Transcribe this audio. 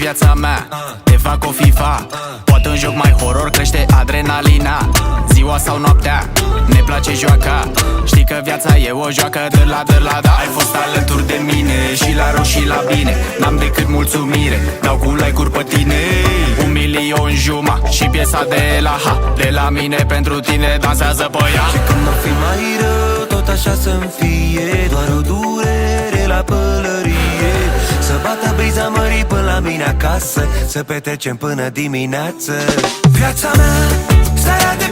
viața mea. Te fac o FIFA, poate un joc mai horror, crește adrenalina. Ziua sau noaptea, ne place joaca. Știi că viața e o joacă, de la da. Ai fost alături de mine, și la rău și la bine. N-am decât mulțumire, dau cu like-uri pe tine. 1.000.000 și piesa de la H, de la mine pentru tine, dansează pe ea. Și când mă fi mai rău, tot așa să-mi fie. Doar o durere la pălărie. Să bată briza mării până la mine acasă, să petrecem până dimineață. Viața mea, starea de